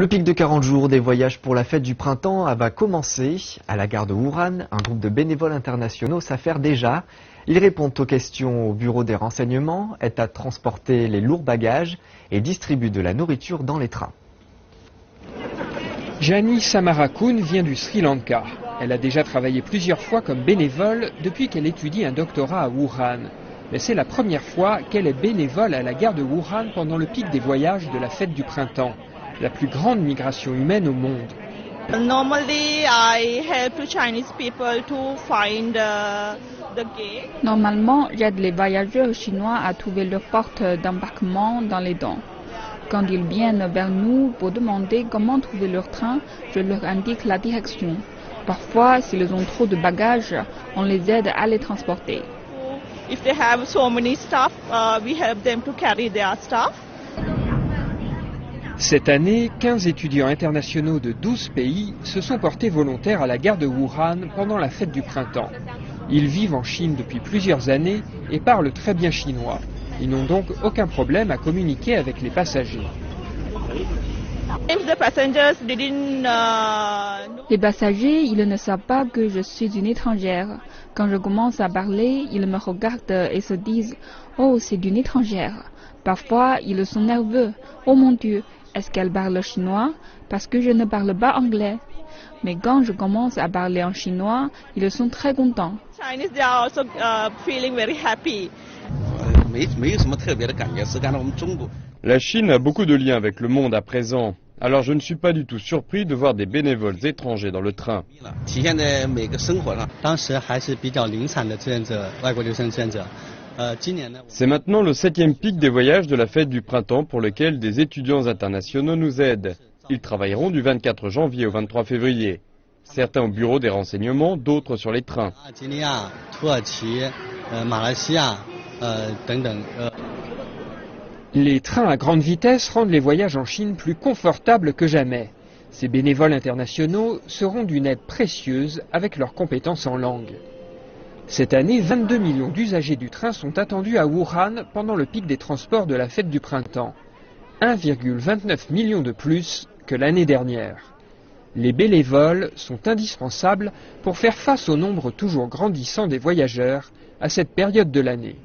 Le pic de 40 jours des voyages pour la fête du printemps va commencer. À la gare de Wuhan, un groupe de bénévoles internationaux s'affaire déjà. Ils répondent aux questions au bureau des renseignements, aident à transporter les lourds bagages et distribuent de la nourriture dans les trains. Jani Samarakun vient du Sri Lanka. Elle a déjà travaillé plusieurs fois comme bénévole depuis qu'elle étudie un doctorat à Wuhan. Mais c'est la première fois qu'elle est bénévole à la gare de Wuhan pendant le pic des voyages de la fête du printemps, la plus grande migration humaine au monde. Normalement, j'aide les voyageurs chinois à trouver leur porte d'embarquement dans les dents. Quand ils viennent vers nous pour demander comment trouver leur train, je leur indique la direction. Parfois, s'ils ont trop de bagages, on les aide à les transporter. Cette année, 15 étudiants internationaux de 12 pays se sont portés volontaires à la gare de Wuhan pendant la fête du printemps. Ils vivent en Chine depuis plusieurs années et parlent très bien chinois. Ils n'ont donc aucun problème à communiquer avec les passagers. Les passagers, ils ne savent pas que je suis une étrangère. Quand je commence à parler, ils me regardent et se disent « Oh, c'est une étrangère ». Parfois, ils sont nerveux. « Oh mon Dieu, est-ce qu'elle parle chinois ?» Parce que je ne parle pas anglais. Mais quand je commence à parler en chinois, ils sont très contents. La Chine a beaucoup de liens avec le monde à présent. Alors je ne suis pas du tout surpris de voir des bénévoles étrangers dans le train. C'est maintenant le 7e pic des voyages de la fête du printemps pour lequel des étudiants internationaux nous aident. Ils travailleront du 24 janvier au 23 février. Certains au bureau des renseignements, d'autres sur les trains. Les trains à grande vitesse rendent les voyages en Chine plus confortables que jamais. Ces bénévoles internationaux seront d'une aide précieuse avec leurs compétences en langue. Cette année, 22 millions d'usagers du train sont attendus à Wuhan pendant le pic des transports de la fête du printemps. 1,29 million de plus que l'année dernière. Les bénévoles sont indispensables pour faire face au nombre toujours grandissant des voyageurs à cette période de l'année.